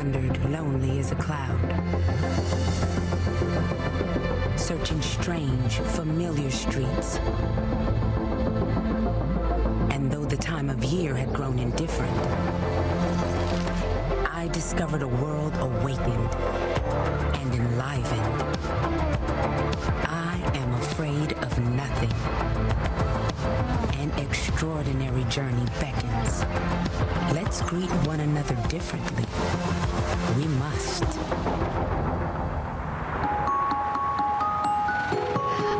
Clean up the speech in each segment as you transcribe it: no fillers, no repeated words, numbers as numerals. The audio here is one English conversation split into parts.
wandered lonely as a cloud, searching strange, familiar streets. And though the time of year had grown indifferent, I discovered a world awakened and enlivened. I am afraid of nothing. An extraordinary journey beckons. Let's greet one another differently. We must.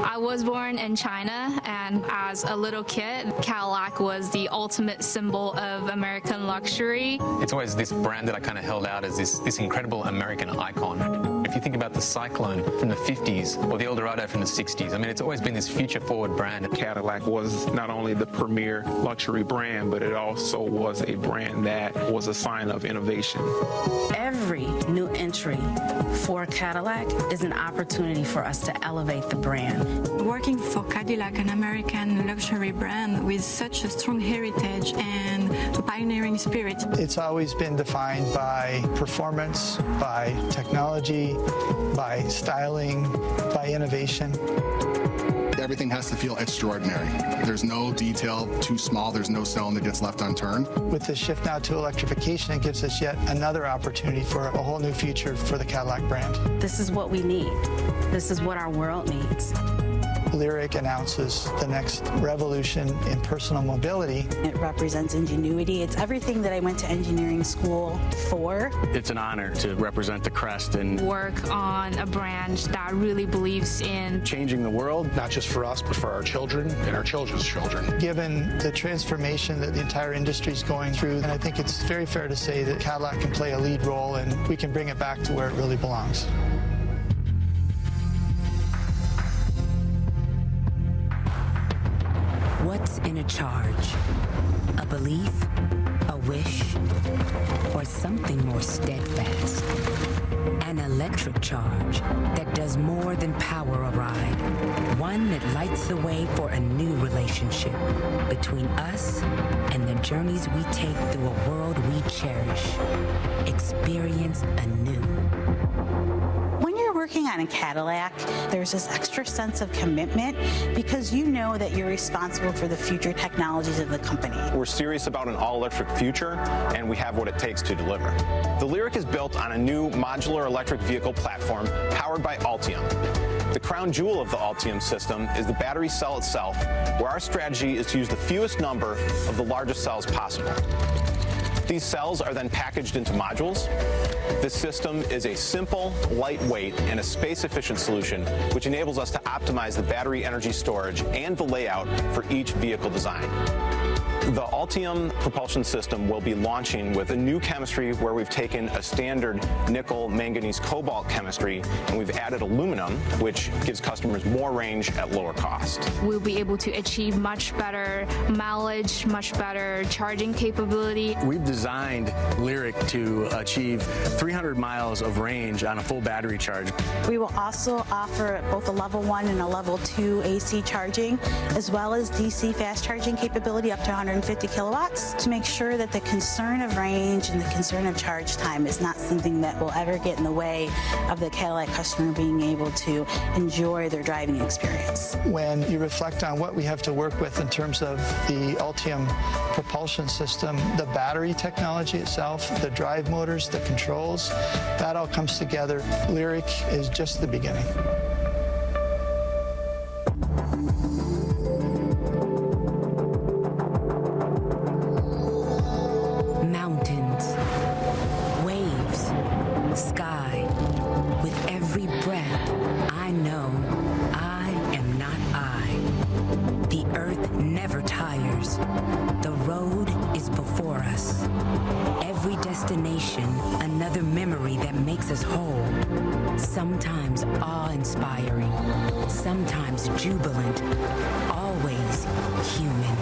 I was born in China, and as a little kid, Cadillac was the ultimate symbol of American luxury. It's always this brand that I kind of held out as this incredible American icon. If you think about the Cyclone from the 50s or the Eldorado from the 60s, I mean, it's always been this future-forward brand. Cadillac was not only the premier luxury brand, but it also was a brand that was a sign of innovation. Every new entry for Cadillac is an opportunity for us to elevate the brand. Working for Cadillac, an American luxury brand with such a strong heritage and a pioneering spirit. It's always been defined by performance, by technology, by styling, by innovation. Everything has to feel extraordinary. There's no detail too small, there's no stone that gets left unturned. With the shift now to electrification, it gives us yet another opportunity for a whole new future for the Cadillac brand. This is what we need. This is what our world needs. LYRIQ announces the next revolution in personal mobility. It represents ingenuity. It's everything that I went to engineering school for. It's an honor to represent the crest and work on a brand that really believes in changing the world, not just for us, but for our children and our children's children. Given the transformation that the entire industry is going through, and I think it's very fair to say that Cadillac can play a lead role and we can bring it back to where it really belongs. What's in a charge? A belief? A wish? Or something more steadfast? An electric charge that does more than power a ride. One that lights the way for a new relationship between us and the journeys we take through a world we cherish. Experienced anew. When you're working on a Cadillac, there's this extra sense of commitment because you know that you're responsible for the future technologies of the company. We're serious about an all-electric future, and we have what it takes to deliver. The LYRIQ is built on a new modular electric vehicle platform powered by Ultium. The crown jewel of the Ultium system is the battery cell itself, where our strategy is to use the fewest number of the largest cells possible. These cells are then packaged into modules. This system is a simple, lightweight, and a space-efficient solution, which enables us to optimize the battery energy storage and the layout for each vehicle design. The Ultium propulsion system will be launching with a new chemistry where we've taken a standard nickel, manganese, cobalt chemistry, and we've added aluminum, which gives customers more range at lower cost. We'll be able to achieve much better mileage, much better charging capability. We've designed LYRIQ to achieve 300 miles of range on a full battery charge. We will also offer both a level 1 and a level 2 AC charging, as well as DC fast charging capability up to 150 kilowatts to make sure that the concern of range and the concern of charge time is not something that will ever get in the way of the Cadillac customer being able to enjoy their driving experience. When you reflect on what we have to work with in terms of the Ultium propulsion system, the battery technology itself, the drive motors, the controls, that all comes together. LYRIQ is just the beginning. Mountains, waves, sky. With every breath, I know I am not I. The earth never tires. The road is before us. Every destination, another memory that makes us whole. Sometimes awe-inspiring, sometimes jubilant, always human.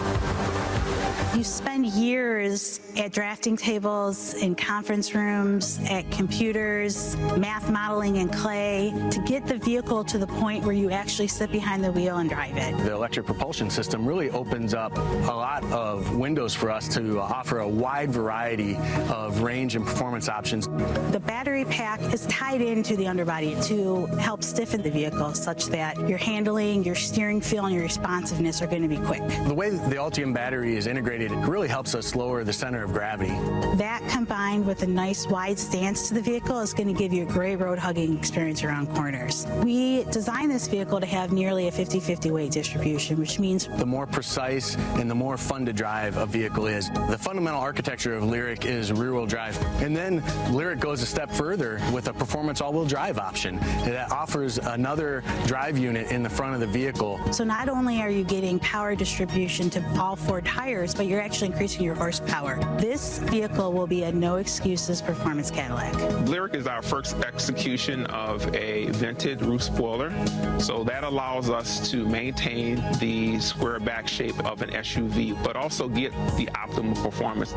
You spend years at drafting tables, in conference rooms, at computers, math modeling in clay, to get the vehicle to the point where you actually sit behind the wheel and drive it. The electric propulsion system really opens up a lot of windows for us to offer a wide variety of range and performance options. The battery pack is tied into the underbody to help stiffen the vehicle such that your handling, your steering feel, and your responsiveness are going to be quick. The way the Ultium battery is integrated, it really helps us lower the center of gravity. That combined with a nice wide stance to the vehicle is going to give you a great road hugging experience around corners. We designed this vehicle to have nearly a 50-50 weight distribution, which means the more precise and the more fun to drive a vehicle is. The fundamental architecture of LYRIQ is rear-wheel drive. And then LYRIQ goes a step further with a performance all-wheel drive option that offers another drive unit in the front of the vehicle. So not only are you getting power distribution to all four tires, but you're actually increasing your horsepower. This vehicle will be a no-excuses performance Cadillac. LYRIQ is our first execution of a vented roof spoiler, so that allows us to maintain the square back shape of an SUV, but also get the optimal performance.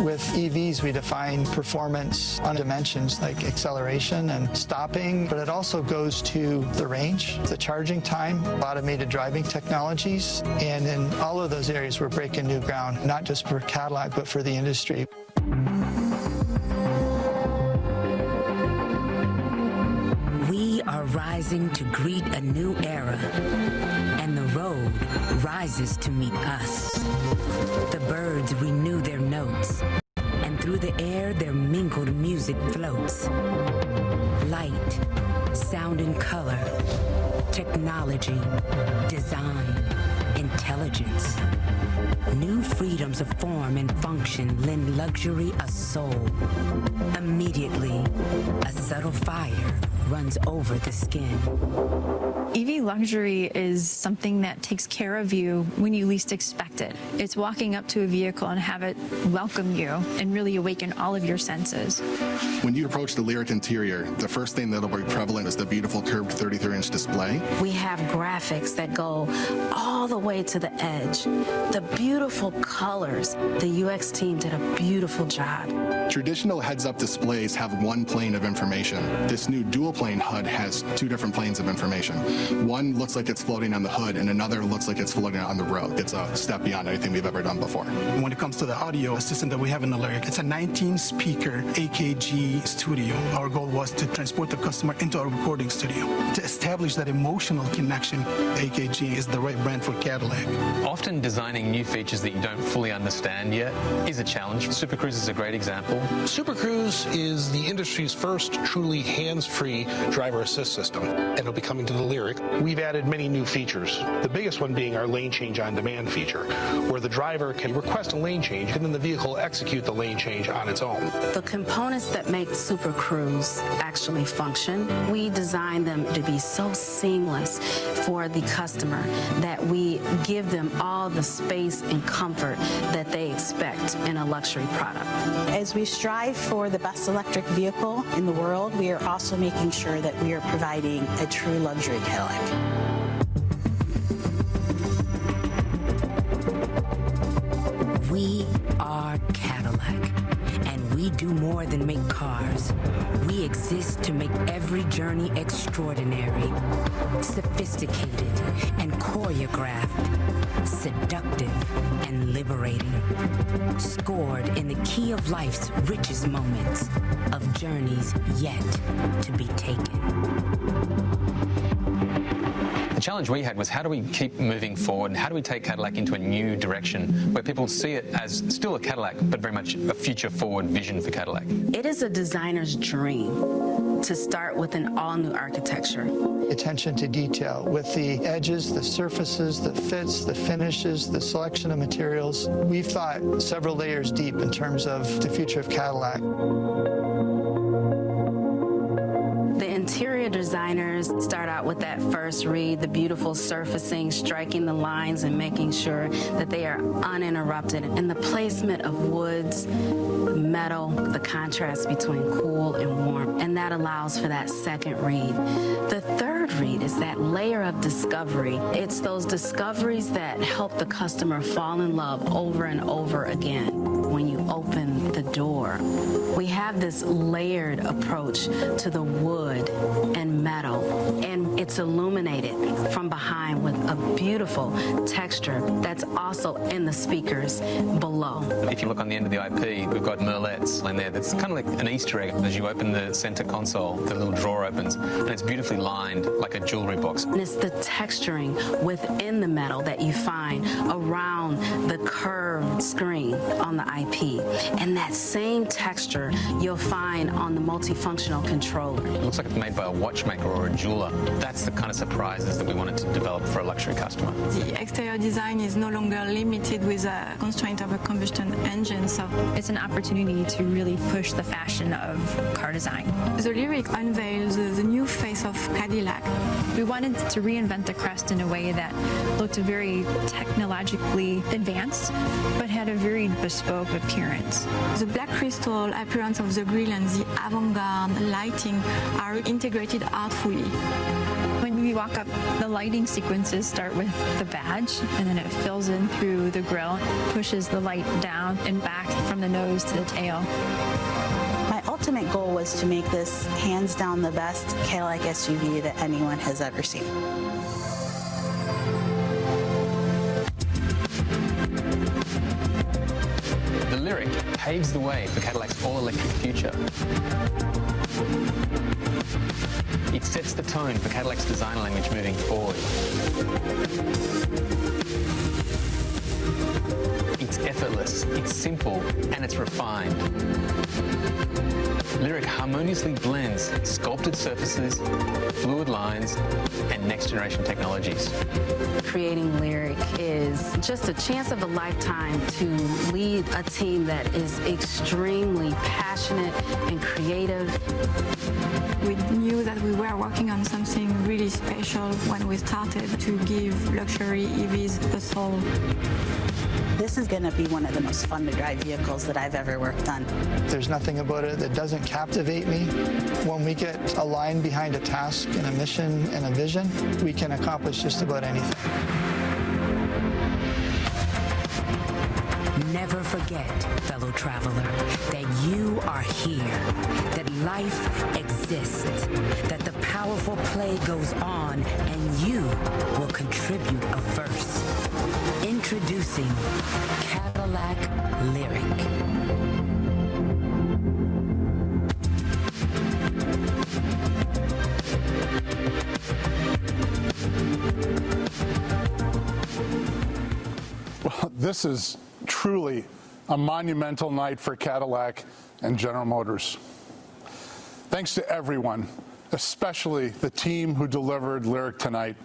With EVs, we define performance on dimensions like acceleration and stopping, but it also goes to the range, the charging time, automated driving technologies, and in all of those areas we're breaking new ground, not just for Cadillac, but for the industry. We are rising to greet a new era, and the road rises to meet us. The birds renew their notes, and through the air their mingled music floats. Light, sound and color, technology, design, intelligence. New freedoms of form and function lend luxury a soul. Immediately, a subtle fire runs over the skin. EV luxury is something that takes care of you when you least expect it. It's walking up to a vehicle and have it welcome you and really awaken all of your senses. When you approach the LYRIQ interior, the first thing that'll be prevalent is the beautiful curved 33-inch display. We have graphics that go all the way to the edge. The beautiful colors. The UX team did a beautiful job. Traditional heads-up displays have one plane of information. This new dual-plane HUD has two different planes of information. One looks like it's floating on the hood, and another looks like it's floating on the road. It's a step beyond anything we've ever done before. When it comes to the audio system that we have in the LYRIQ, it's a 19-speaker AKG studio. Our goal was to transport the customer into a recording studio. To establish that emotional connection, AKG is the right brand for Cadillac. Often designing new features that you don't fully understand yet is a challenge. Super Cruise is a great example. Super Cruise is the industry's first truly hands-free driver assist system, and it'll be coming to the LYRIQ. We've added many new features, the biggest one being our lane change on demand feature, where the driver can request a lane change and then the vehicle will execute the lane change on its own. The components that make Super Cruise actually function, we designed them to be so seamless for the customer that we give them all the space and comfort that they expect in a luxury product. As we strive for the best electric vehicle in the world, we are also making sure that we are providing a true luxury Cadillac. We are Cadillac, and we do more than make cars. We exist to make every journey extraordinary, sophisticated and choreographed, seductive and liberating, scored in the key of life's richest moments, of journeys yet to be taken. The challenge we had was how do we keep moving forward and how do we take Cadillac into a new direction where people see it as still a Cadillac but very much a future forward vision for Cadillac. It is a designer's dream to start with an all-new architecture. Attention to detail with the edges, the surfaces, the fits, the finishes, the selection of materials. We've thought several layers deep in terms of the future of Cadillac. The interior designers start out with that first read, the beautiful surfacing, striking the lines and making sure that they are uninterrupted. And the placement of woods, metal, the contrast between cool and warm, and that allows for that second read. The third read is that layer of discovery. It's those discoveries that help the customer fall in love over and over again. When you open the door, we have this layered approach to the wood and metal, and it's illuminated from behind with a beautiful texture that's also in the speakers below. If you look on the end of the IP, we've got merlettes in there. That's kind of like an Easter egg. As you open the center console, the little drawer opens, and it's beautifully lined like a jewelry box. And it's the texturing within the metal that you find around the curved screen on the IP. And that same texture you'll find on the multifunctional controller. It looks like it's made by a watchmaker or a jeweler. That's the kind of surprises that we wanted to develop for a luxury customer. The exterior design is no longer limited with a constraint of a combustion engine, so it's an opportunity to really push the fashion of car design. The LYRIQ unveils the new face of Cadillac. We wanted to reinvent the Crest in a way that looked very technologically advanced, but had a very bespoke appearance. The black crystal appearance of the grille and the avant-garde lighting are integrated artfully. When we walk up, the lighting sequences start with the badge, and then it fills in through the grille, pushes the light down and back from the nose to the tail. My ultimate goal was to make this hands down the best Cadillac SUV that anyone has ever seen. The LYRIQ paves the way for Cadillac's all-electric future. It sets the tone for Cadillac's design language moving forward. It's effortless, it's simple, and it's refined. LYRIQ harmoniously blends sculpted surfaces, fluid lines, and next-generation technologies. Creating LYRIQ is just a chance of a lifetime to lead a team that is extremely passionate and creative. We knew that we were working on something really special when we started to give luxury EVs a soul. This is going to be one of the most fun to drive vehicles that I've ever worked on. There's nothing about it that doesn't captivate me. When we get aligned behind a task and a mission and a vision, we can accomplish just about anything. Never forget, fellow traveler, that you are here, that life exists, that the powerful play goes on, and you will contribute a verse. Introducing Cadillac LYRIQ. Well, this is truly a monumental night for Cadillac and General Motors. Thanks to everyone, especially the team who delivered LYRIQ tonight,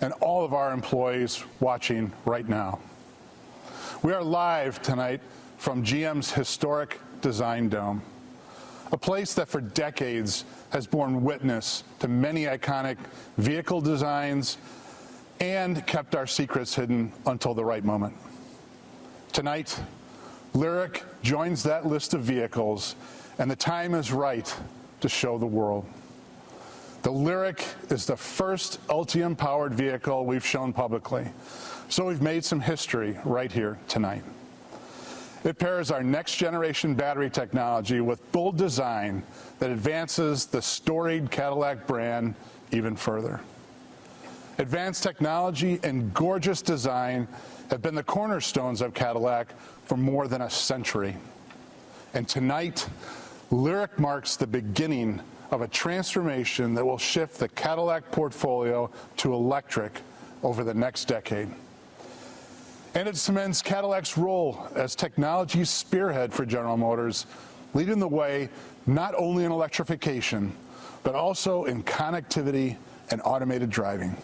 and all of our employees watching right now. We are live tonight from GM's historic Design Dome, a place that for decades has borne witness to many iconic vehicle designs and kept our secrets hidden until the right moment. Tonight, LYRIQ joins that list of vehicles, and the time is right to show the world. The LYRIQ is the first Ultium-powered vehicle we've shown publicly, so we've made some history right here tonight. It pairs our next-generation battery technology with bold design that advances the storied Cadillac brand even further. Advanced technology and gorgeous design have been the cornerstones of Cadillac for more than a century. And tonight, LYRIQ marks the beginning of a transformation that will shift the Cadillac portfolio to electric over the next decade. And it cements Cadillac's role as technology's spearhead for General Motors, leading the way not only in electrification, but also in connectivity and automated driving.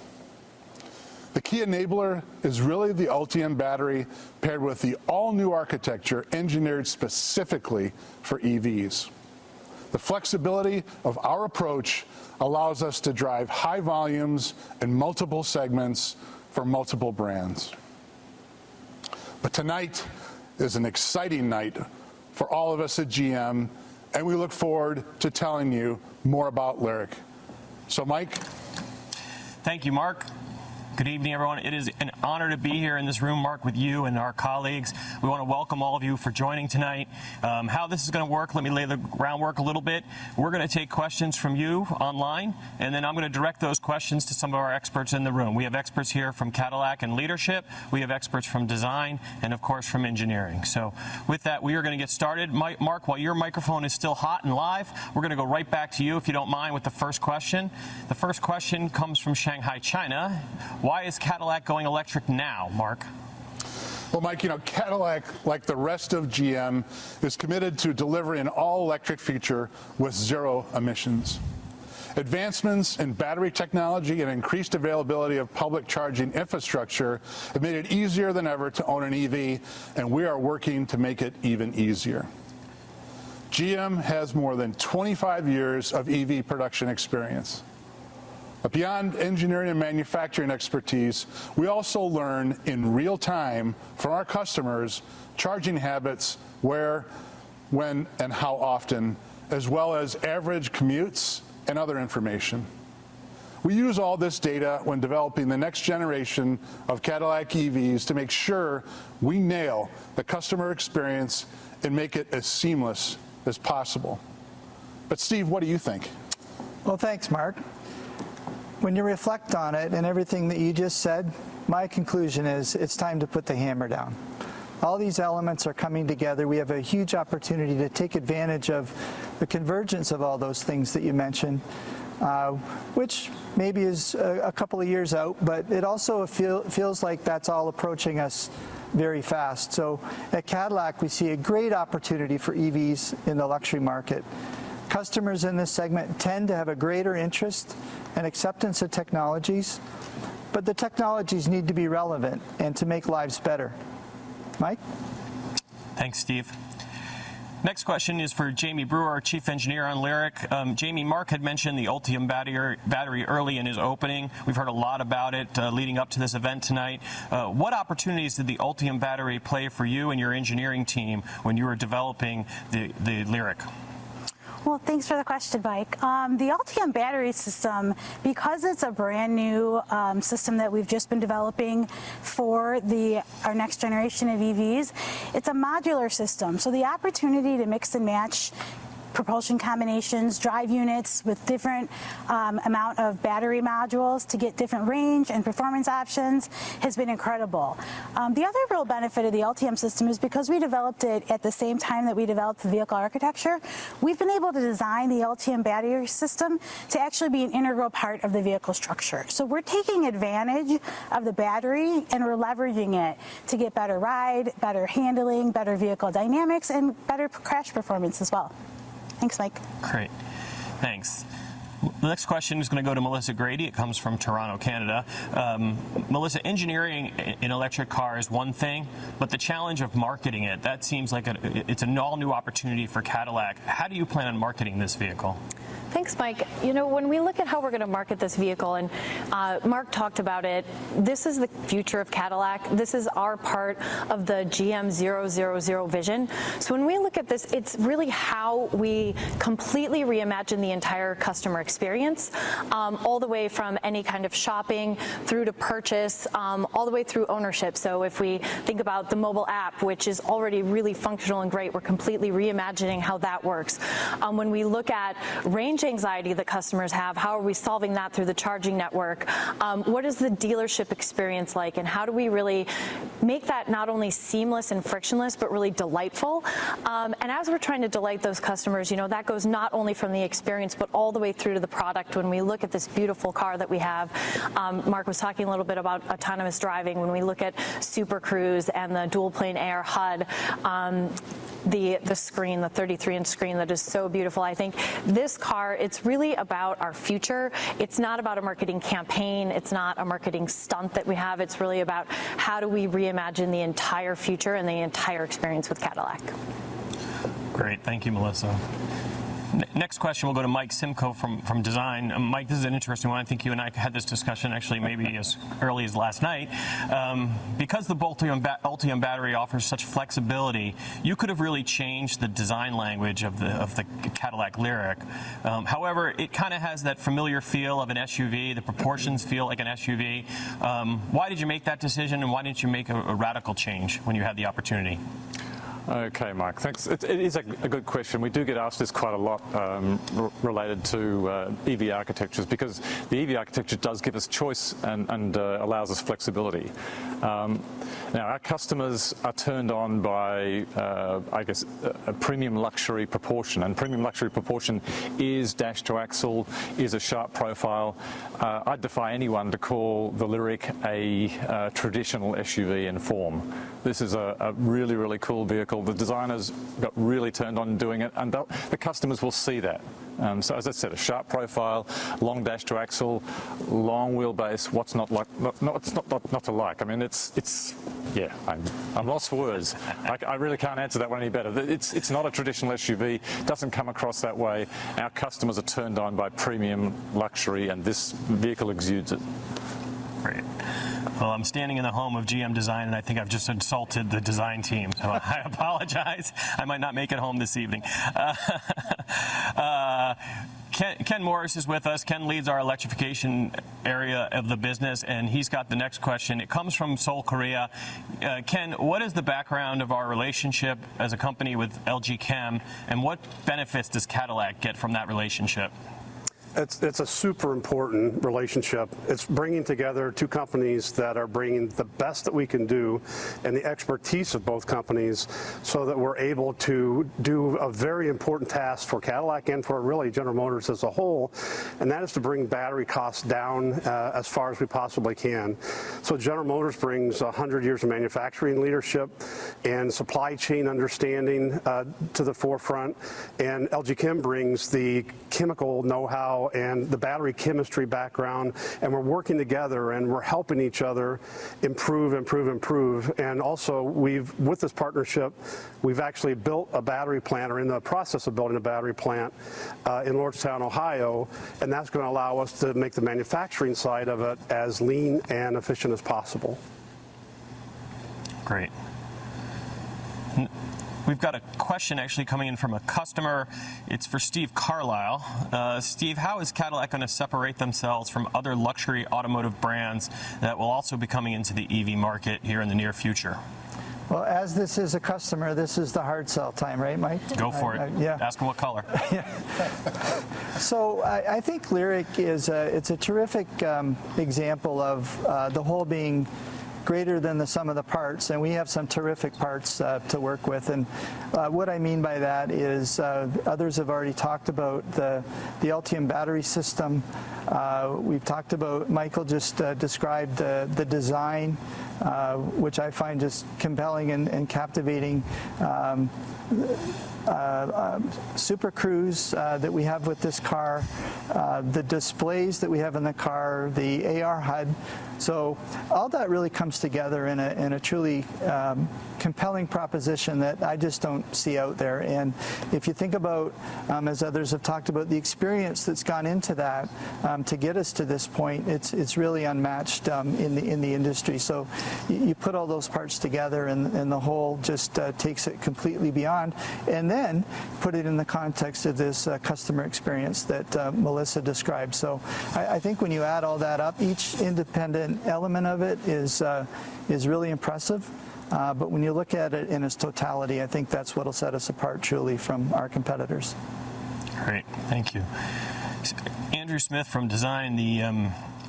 The key enabler is really the Ultium battery paired with the all-new architecture engineered specifically for EVs. The flexibility of our approach allows us to drive high volumes in multiple segments for multiple brands. But tonight is an exciting night for all of us at GM, and we look forward to telling you more about LYRIQ. So, Mike. Thank you, Mark. Good evening, everyone. It is an honor to be here in this room, Mark, with you and our colleagues. We want to welcome all of you for joining tonight. How this is going to work, let me lay the groundwork a little bit. We're going to take questions from you online, and then I'm going to direct those questions to some of our experts in the room. We have experts here from Cadillac and leadership. We have experts from design and, of course, from engineering. So with that, we are going to get started. Mark, while your microphone is still hot and live, we're going to go right back to you, if you don't mind, with the first question. The first question comes from Shanghai, China. Why is Cadillac going electric now, Mark? Well, Mike, Cadillac, like the rest of GM, is committed to delivering an all-electric future with zero emissions. Advancements in battery technology and increased availability of public charging infrastructure have made it easier than ever to own an EV, and we are working to make it even easier. GM has more than 25 years of EV production experience. But beyond engineering and manufacturing expertise, we also learn in real time from our customers charging habits, where, when, and how often, as well as average commutes and other information. We use all this data when developing the next generation of Cadillac EVs to make sure we nail the customer experience and make it as seamless as possible. But Steve, what do you think? Well, thanks, Mark. When you reflect on it and everything that you just said, my conclusion is it's time to put the hammer down. All these elements are coming together. We have a huge opportunity to take advantage of the convergence of all those things that you mentioned, which maybe is a couple of years out, but it also feels like that's all approaching us very fast. So at Cadillac, we see a great opportunity for EVs in the luxury market. Customers in this segment tend to have a greater interest and acceptance of technologies, but the technologies need to be relevant and to make lives better. Mike? Thanks, Steve. Next question is for Jamie Brewer, our Chief Engineer on LYRIQ. Jamie, Mark had mentioned the Ultium battery early in his opening. We've heard a lot about it leading up to this event tonight. What opportunities did the Ultium battery play for you and your engineering team when you were developing the LYRIQ? Well, thanks for the question, Mike. The Ultium battery system, because it's a brand new system that we've just been developing for our next generation of EVs, it's a modular system. So the opportunity to mix and match propulsion combinations, drive units with different amount of battery modules to get different range and performance options has been incredible. The other real benefit of the Ultium system is because we developed it at the same time that we developed the vehicle architecture, we've been able to design the Ultium battery system to actually be an integral part of the vehicle structure. So we're taking advantage of the battery and we're leveraging it to get better ride, better handling, better vehicle dynamics, and better crash performance as well. Thanks, Mike. Great. Thanks. The next question is going to go to Melissa Grady. It comes from Toronto, Canada. Melissa, engineering an electric car is one thing, but the challenge of marketing it, that seems like it's an all-new opportunity for Cadillac. How do you plan on marketing this vehicle? Thanks, Mike. When we look at how we're going to market this vehicle, and Mark talked about it, this is the future of Cadillac. This is our part of the GM 000 vision. So when we look at this, it's really how we completely reimagine the entire customer experience, all the way from any kind of shopping through to purchase, all the way through ownership. So if we think about the mobile app, which is already really functional and great, we're completely reimagining how that works. When we look at range anxiety that customers have, how are we solving that through the charging network? What is the dealership experience like, and how do we really make that not only seamless and frictionless, but really delightful? And as we're trying to delight those customers, that goes not only from the experience, but all the way through to the product. When we look at this beautiful car that we have, Mark was talking a little bit about autonomous driving. When we look at Super Cruise and the dual plane air HUD, the screen, the 33-inch screen that is so beautiful. I think this car, it's really about our future. It's not about a marketing campaign. It's not a marketing stunt that we have. It's really about how do we reimagine the entire future and the entire experience with Cadillac. Great. Thank you, Melissa. Next question will go to Mike Simcoe from Design. Mike, this is an interesting one. I think you and I had this discussion actually maybe as early as last night. Because the Ultium battery offers such flexibility, you could have really changed the design language of the Cadillac LYRIQ. However, it kind of has that familiar feel of an SUV. The proportions feel like an SUV. Why did you make that decision, and why didn't you make a radical change when you had the opportunity? Okay, Mike, thanks. It is a good question. We do get asked this quite a lot related to EV architectures, because the EV architecture does give us choice and allows us flexibility. Now, our customers are turned on by, I guess, a premium luxury proportion, and premium luxury proportion is dash to axle, is a sharp profile. I'd defy anyone to call the LYRIQ a traditional SUV in form. This is a really, really cool vehicle. The designers got really turned on doing it, and the customers will see that. So as I said, a sharp profile, long dash to axle, long wheelbase. What's not to like? I mean, yeah, I'm lost for words. I really can't answer that one any better. It's not a traditional SUV. Doesn't come across that way. Our customers are turned on by premium luxury, and this vehicle exudes it. Great. Well, I'm standing in the home of GM Design, and I think I've just insulted the design team. So I apologize. I might not make it home this evening. Ken Morris is with us. Ken leads our electrification area of the business, and he's got the next question. It comes from Seoul, Korea. Ken, what is the background of our relationship as a company with LG Chem, and what benefits does Cadillac get from that relationship? It's a super important relationship. It's bringing together two companies that are bringing the best that we can do and the expertise of both companies, so that we're able to do a very important task for Cadillac and for really General Motors as a whole, and that is to bring battery costs down as far as we possibly can. So General Motors brings 100 years of manufacturing leadership and supply chain understanding to the forefront, and LG Chem brings the chemical know-how and the battery chemistry background, and we're working together and we're helping each other improve. And also, with this partnership, we've actually built a battery plant, or in the process of building a battery plant in Lordstown, Ohio, and that's going to allow us to make the manufacturing side of it as lean and efficient as possible. Great. We've got a question actually coming in from a customer. It's for Steve Carlisle. Steve, how is Cadillac going to separate themselves from other luxury automotive brands that will also be coming into the EV market here in the near future? Well, as this is a customer, this is the hard sell time, right, Mike? Go for it. Yeah. Ask them what color. So I think LYRIQ is it's a terrific example of the whole being greater than the sum of the parts, and we have some terrific parts to work with. And what I mean by that is others have already talked about the Ultium battery system. We've talked about, Michael just described the design, which I find just compelling and captivating. Super Cruise that we have with this car, the displays that we have in the car, the AR HUD. So all that really comes together in a truly compelling proposition that I just don't see out there. And if you think about, as others have talked about, the experience that's gone into that to get us to this point, it's really unmatched in the industry. So you put all those parts together, and the whole just takes it completely beyond. And then put it in the context of this customer experience that Melissa described. So I think when you add all that up, each independent element of it is really impressive. But when you look at it in its totality, I think that's what will set us apart truly from our competitors. Great, thank you. Andrew Smith from Design,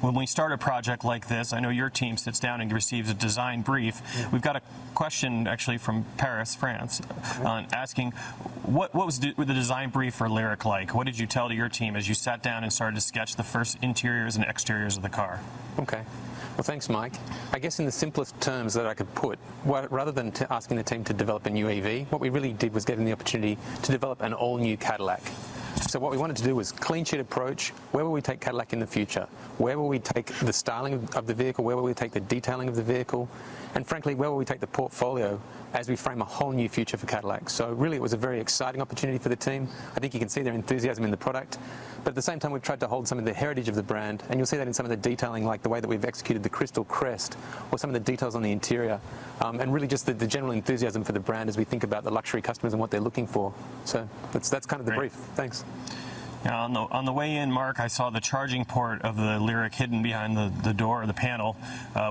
when we start a project like this, I know your team sits down and receives a design brief. We've got a question actually from Paris, France, asking what was the design brief for LYRIQ like? What did you tell to your team as you sat down and started to sketch the first interiors and exteriors of the car? Okay. Well, thanks, Mike. I guess in the simplest terms that I could put, rather than asking the team to develop a new EV, what we really did was give them the opportunity to develop an all-new Cadillac. So what we wanted to do was clean sheet approach. Where will we take Cadillac in the future? Where will we take the styling of the vehicle? Where will we take the detailing of the vehicle? and frankly, where will we take the portfolio as we frame a whole new future for Cadillac. So really, it was a very exciting opportunity for the team. I think you can see their enthusiasm in the product, but at the same time, we've tried to hold some of the heritage of the brand, and you'll see that in some of the detailing, like the way that we've executed the crystal crest, or some of the details on the interior, and really just the general enthusiasm for the brand as we think about the luxury customers and what they're looking for. So that's kind of the brief. Thanks. Now, on the way in, Mark, I saw the charging port of the LYRIQ hidden behind the door of the panel,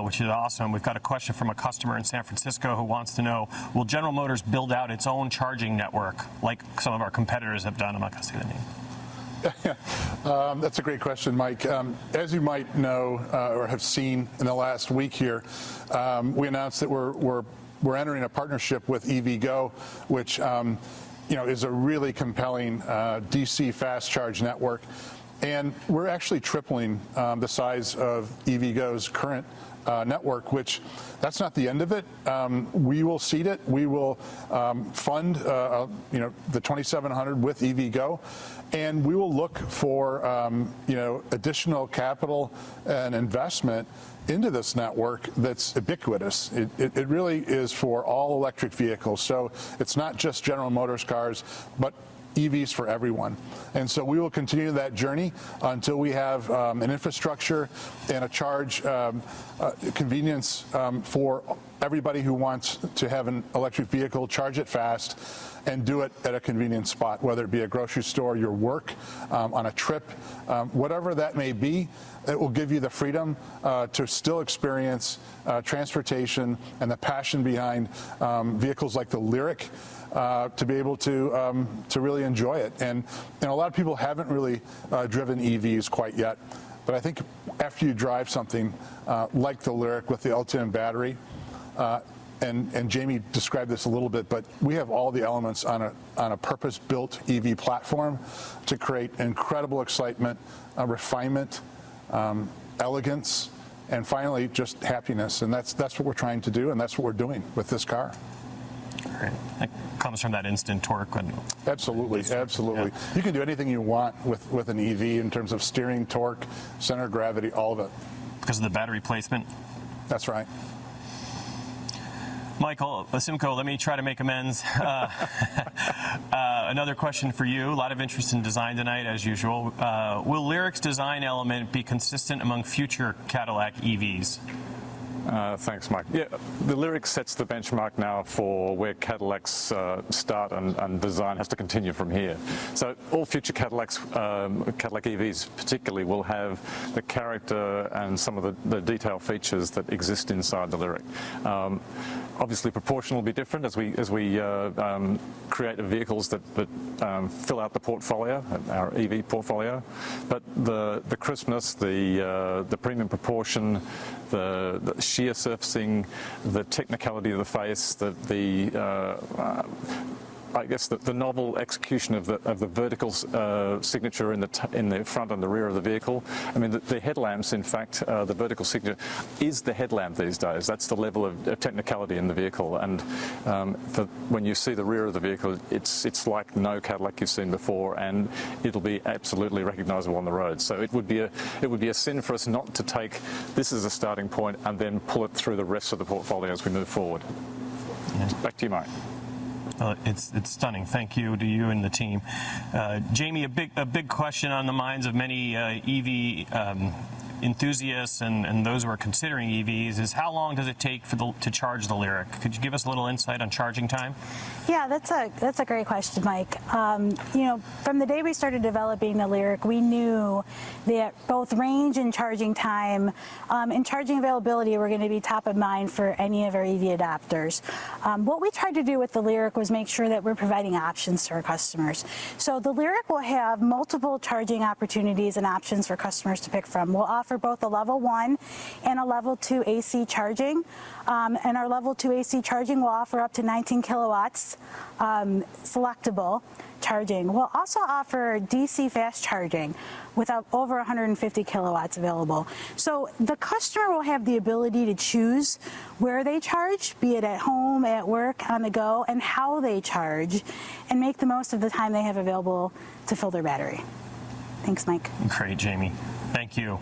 which is awesome. We've got a question from a customer in San Francisco who wants to know, will General Motors build out its own charging network like some of our competitors have done? I'm not going to say the name. That's a great question, Mike. As you might know or have seen in the last week here, we announced that we're entering a partnership with EVgo, which is a really compelling DC fast charge network, and we're actually tripling the size of EVgo's current network. Which that's not the end of it. We will seed it. We will fund the 2700 with EVgo, and we will look for additional capital and investment into this network that's ubiquitous. It really is for all electric vehicles. So it's not just General Motors cars, but EVs for everyone. And so we will continue that journey until we have an infrastructure and a charge convenience for everybody who wants to have an electric vehicle, charge it fast, and do it at a convenient spot, whether it be a grocery store, your work, on a trip, whatever that may be. It will give you the freedom to still experience transportation and the passion behind vehicles like the LYRIQ, to be able to really enjoy it. And a lot of people haven't really driven EVs quite yet, but I think after you drive something like the LYRIQ with the Ultium battery, and Jamie described this a little bit, but we have all the elements on a purpose-built EV platform to create incredible excitement, refinement, elegance, and finally just happiness. And that's what we're trying to do, and that's what we're doing with this car. Great. That comes from that instant torque. Absolutely. Yeah. You can do anything you want with an EV in terms of steering, torque, center of gravity, all of it. Because of the battery placement? That's right. Michael, Simcoe, let me try to make amends. Another question for you. A lot of interest in design tonight, as usual. Will LYRIQ's design element be consistent among future Cadillac EVs? Thanks, Mike. Yeah, the LYRIQ sets the benchmark now for where Cadillac's start and design has to continue from here. So all future Cadillacs, Cadillac EVs particularly, will have the character and some of the detail features that exist inside the LYRIQ. Obviously, proportion will be different as we create the vehicles that fill out the portfolio, our EV portfolio. But the crispness, the premium proportion, the sheer surfacing, the technicality of the face, I guess the novel execution of the vertical signature in the front and the rear of the vehicle. I mean, the headlamps, in fact, the vertical signature is the headlamp these days. That's the level of technicality in the vehicle. And when you see the rear of the vehicle, it's like no Cadillac you've seen before, and it'll be absolutely recognizable on the road. So it would be a sin for us not to take this as a starting point and then pull it through the rest of the portfolio as we move forward. Yeah. Back to you, Mike. It's stunning. Thank you to you and the team. Jamie, a big question on the minds of many EV enthusiasts and those who are considering EVs is how long does it take to charge the LYRIQ? Could you give us a little insight on charging time? Yeah, that's a great question, Mike. From the day we started developing the LYRIQ, we knew that both range and charging time and charging availability were going to be top of mind for any of our EV adopters. What we tried to do with the LYRIQ was make sure that we're providing options to our customers. So the LYRIQ will have multiple charging opportunities and options for customers to pick from. We'll offer both a level 1 and a level 2 AC charging. And our level 2 AC charging will offer up to 19 kilowatts selectable charging. We'll also offer DC fast charging with over 150 kilowatts available. So the customer will have the ability to choose where they charge, be it at home, at work, on the go, and how they charge, and make the most of the time they have available to fill their battery. Thanks, Mike. Great, Jamie. Thank you.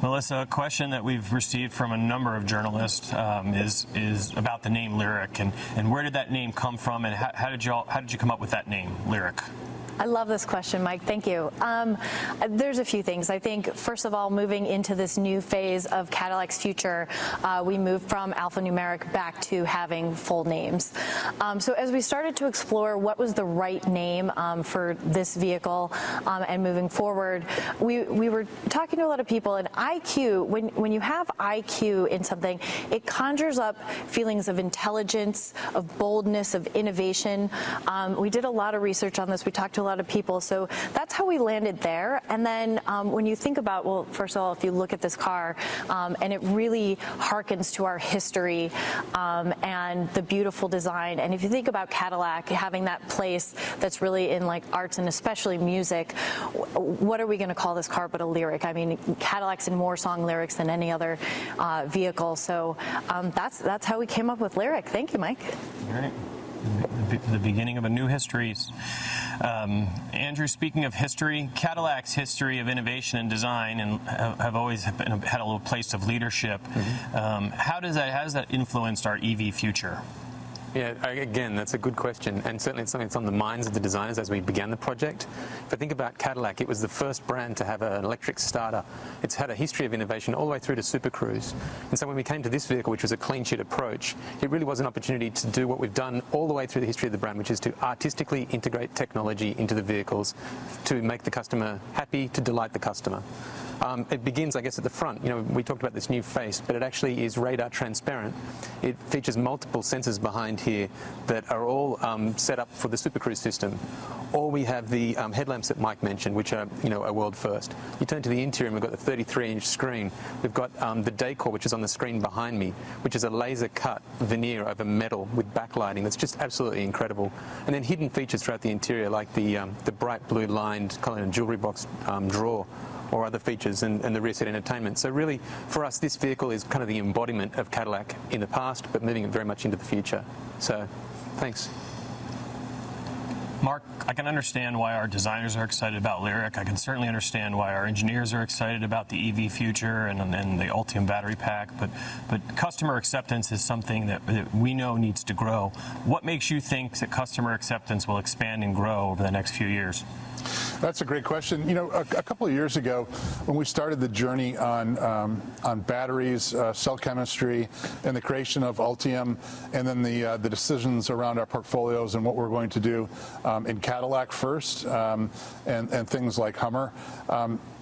Melissa, a question that we've received from a number of journalists is about the name LYRIQ, and where did that name come from, and how did you come up with that name, LYRIQ? I love this question, Mike. Thank you. There's a few things. I think, first of all, moving into this new phase of Cadillac's future, we moved from alphanumeric back to having full names. So as we started to explore what was the right name for this vehicle and moving forward, we were talking to a lot of people, and IQ, when you have IQ in something, it conjures up feelings of intelligence, of boldness, of innovation. We did a lot of research on this. We talked to a lot of people, so that's how we landed there. And then when you think about, well, first of all, if you look at this car, and it really harkens to our history and the beautiful design, and if you think about Cadillac having that place that's really in like arts and especially music, what are we going to call this car but a LYRIQ? I mean, Cadillac's in more song lyrics than any other vehicle, so that's how we came up with LYRIQ. Thank you, Mike. All right. The beginning of a new history. Andrew, speaking of history, Cadillac's history of innovation and design and have always had a little place of leadership. How has that influenced our EV future? Yeah, again, that's a good question, and certainly it's something that's on the minds of the designers as we began the project. If I think about Cadillac, it was the first brand to have an electric starter. It's had a history of innovation all the way through to Super Cruise. And so when we came to this vehicle, which was a clean sheet approach, it really was an opportunity to do what we've done all the way through the history of the brand, which is to artistically integrate technology into the vehicles to make the customer happy, to delight the customer. It begins, I guess, at the front. You know, we talked about this new face, but it actually is radar transparent. It features multiple sensors behind here that are all set up for the Super Cruise system. Or we have the headlamps that Mike mentioned, which are, you know, a world first. You turn to the interior and we've got the 33-inch screen. We've got the decor, which is on the screen behind me, which is a laser cut veneer over metal with backlighting. That's just absolutely incredible. And then hidden features throughout the interior, like the bright blue lined Cullinan jewelry box drawer, or other features, and the rear seat entertainment. So really, for us, this vehicle is kind of the embodiment of Cadillac in the past, but moving it very much into the future. So, thanks. Mark, I can understand why our designers are excited about LYRIQ. I can certainly understand why our engineers are excited about the EV future and the Ultium battery pack, but customer acceptance is something that we know needs to grow. What makes you think that customer acceptance will expand and grow over the next few years? That's a great question. You know, a couple of years ago, when we started the journey on batteries, cell chemistry, and the creation of Ultium, and then the decisions around our portfolios and what we're going to do in Cadillac first, and things like Hummer,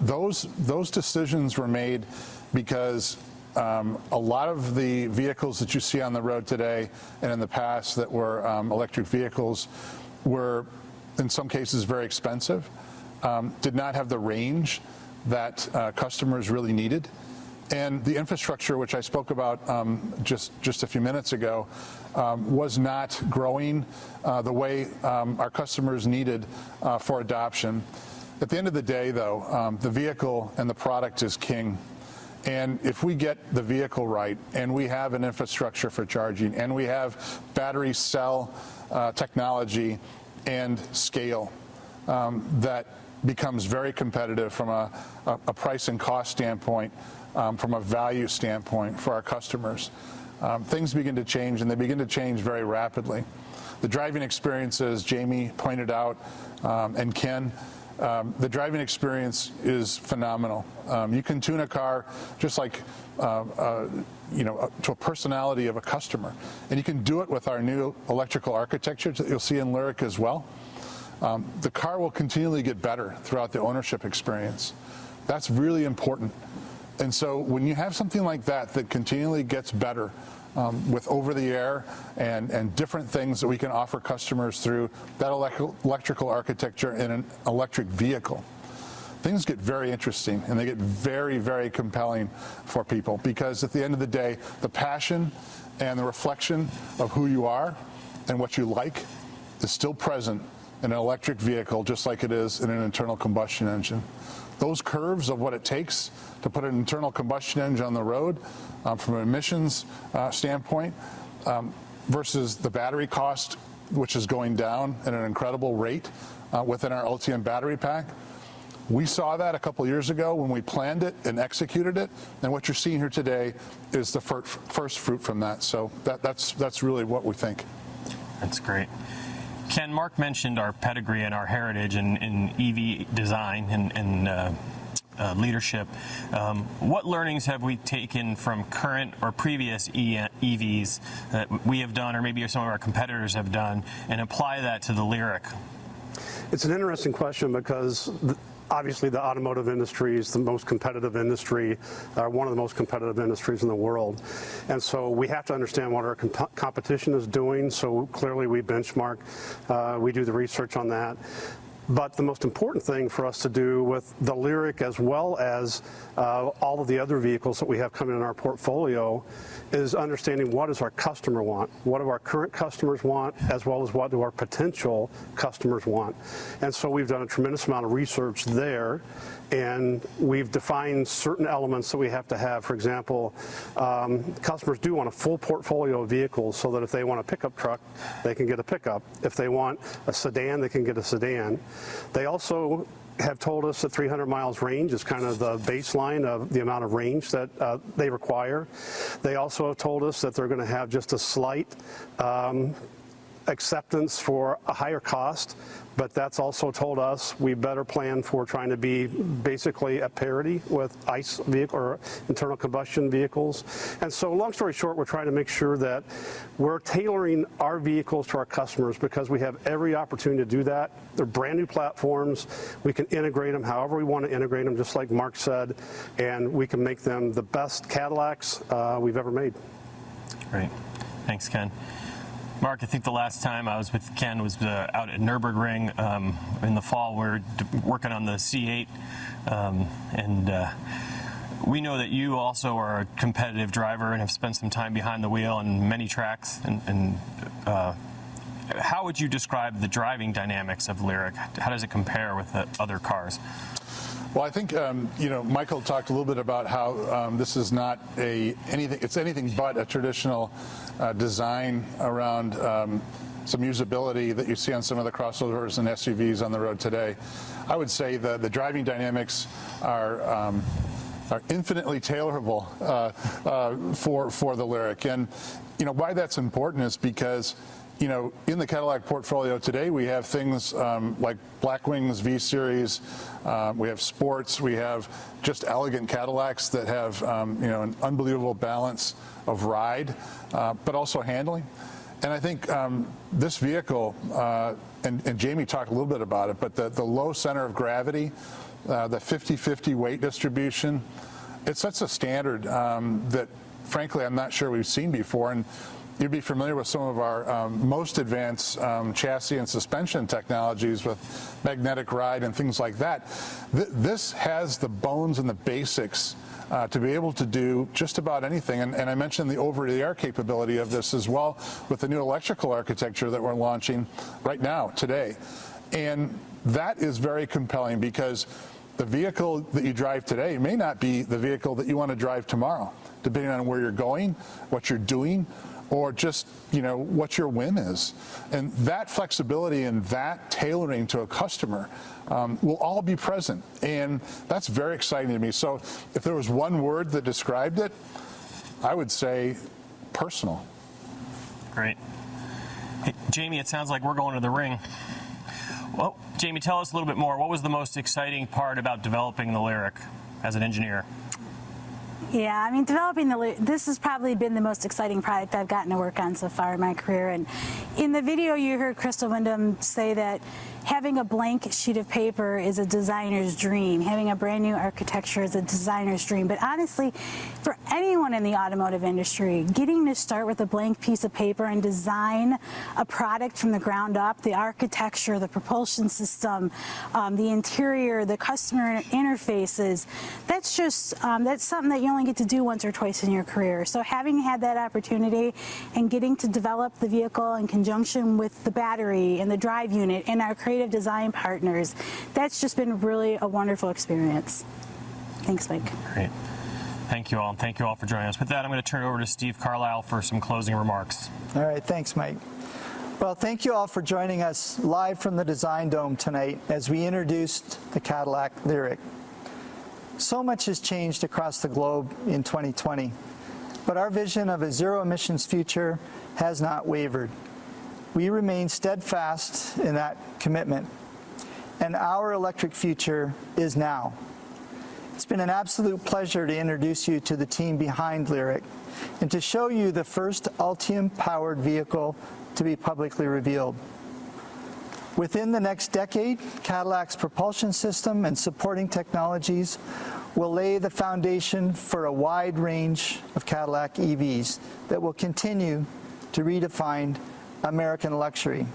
those decisions were made because a lot of the vehicles that you see on the road today and in the past that were electric vehicles were, in some cases, very expensive, did not have the range that customers really needed. And the infrastructure, which I spoke about just a few minutes ago, was not growing the way our customers needed for adoption. At the end of the day, though, the vehicle and the product is king. And if we get the vehicle right, and we have an infrastructure for charging, and we have battery cell technology and scale that becomes very competitive from a price and cost standpoint, from a value standpoint for our customers, things begin to change, and they begin to change very rapidly. The driving experiences, Jamie pointed out, and Ken, the driving experience is phenomenal. You can tune a car just like you know, to a personality of a customer, and you can do it with our new electrical architecture that you'll see in LYRIQ as well. The car will continually get better throughout the ownership experience. That's really important. And so when you have something like that that continually gets better with over-the-air and different things that we can offer customers through that electrical architecture in an electric vehicle, things get very interesting, and they get very, very compelling for people, because at the end of the day, the passion and the reflection of who you are and what you like is still present in an electric vehicle, just like it is in an internal combustion engine. Those curves of what it takes to put an internal combustion engine on the road from an emissions standpoint versus the battery cost, which is going down at an incredible rate within our Ultium battery pack, We saw that a couple years ago when we planned it and executed it, and what you're seeing here today is the first fruit from that. So that's really what we think. That's great. Ken, Mark mentioned our pedigree and our heritage in EV design and leadership. What learnings have we taken from current or previous EVs that we have done, or maybe some of our competitors have done, and apply that to the LYRIQ? It's an interesting question because obviously the automotive industry is the most competitive industry, one of the most competitive industries in the world. And so we have to understand what our competition is doing. So clearly we benchmark, we do the research on that. But the most important thing for us to do with the LYRIQ, as well as all of the other vehicles that we have coming in our portfolio, is understanding what does our customer want, what do our current customers want, as well as what do our potential customers want. And so we've done a tremendous amount of research there, and we've defined certain elements that we have to have. For example, customers do want a full portfolio of vehicles so that if they want a pickup truck, they can get a pickup. If they want a sedan, they can get a sedan. They also have told us that 300 miles range is kind of the baseline of the amount of range that they require. They also have told us that they're going to have just a slight acceptance for a higher cost, but that's also told us we better plan for trying to be basically at parity with ICE vehicle or internal combustion vehicles. And so long story short, we're trying to make sure that we're tailoring our vehicles to our customers because we have every opportunity to do that. They're brand new platforms. We can integrate them however we want to integrate them, just like Mark said, and we can make them the best Cadillacs we've ever made. Great. Thanks, Ken. Mark, I think the last time I was with Ken was out at Nürburgring in the fall. We were working on the C8, and we know that you also are a competitive driver and have spent some time behind the wheel on many tracks. And how would you describe the driving dynamics of LYRIQ? How does it compare with the other cars? Well, I think Michael talked a little bit about how this is not it's anything but a traditional design around some usability that you see on some of the crossovers and SUVs on the road today. I would say the driving dynamics are infinitely tailorable for the LYRIQ, and why that's important is because in the Cadillac portfolio today, we have things like Blackwings V-Series, we have sports, we have just elegant Cadillacs that have an unbelievable balance of ride, but also handling. And I think this vehicle, and Jamie talked a little bit about it, but the low center of gravity, the 50-50 weight distribution, it sets a standard that, frankly, I'm not sure we've seen before. And you'd be familiar with some of our most advanced chassis and suspension technologies with magnetic ride and things like that. This has the bones and the basics to be able to do just about anything. And I mentioned the over-the-air capability of this as well with the new electrical architecture that we're launching right now, today. And that is very compelling because the vehicle that you drive today may not be the vehicle that you want to drive tomorrow, depending on where you're going, what you're doing, or just, what your whim is. And that flexibility and that tailoring to a customer will all be present. And that's very exciting to me. So if there was one word that described it, I would say personal. Great. Hey, Jamie, it sounds like we're going to the ring. Well, Jamie, tell us a little bit more. What was the most exciting part about developing the LYRIQ as an engineer? Yeah, I mean, developing this has probably been the most exciting product I've gotten to work on so far in my career. And in the video, you heard Crystal Wyndham say that having a blank sheet of paper is a designer's dream. Having a brand new architecture is a designer's dream. But honestly, for anyone in the automotive industry, getting to start with a blank piece of paper and design a product from the ground up, the architecture, the propulsion system, the interior, the customer interfaces, that's just, that's something that you only get to do once or twice in your career. So having had that opportunity and getting to develop the vehicle in conjunction with the battery and the drive unit and our creative design partners, that's just been really a wonderful experience. Thanks, Mike. Great. Thank you all, and thank you all for joining us. With that, I'm going to turn it over to Steve Carlisle for some closing remarks. All right, thanks, Mike. Well, thank you all for joining us live from the Design Dome tonight as we introduced the Cadillac LYRIQ. So much has changed across the globe in 2020, but our vision of a zero-emissions future has not wavered. We remain steadfast in that commitment, and our electric future is now. It's been an absolute pleasure to introduce you to the team behind LYRIQ and to show you the first Ultium-powered vehicle to be publicly revealed. Within the next decade, Cadillac's propulsion system and supporting technologies will lay the foundation for a wide range of Cadillac EVs that will continue to redefine American luxury.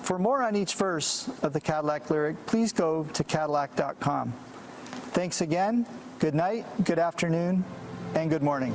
For more on each verse of the Cadillac LYRIQ, please go to Cadillac.com. Thanks again, good night, good afternoon, and good morning.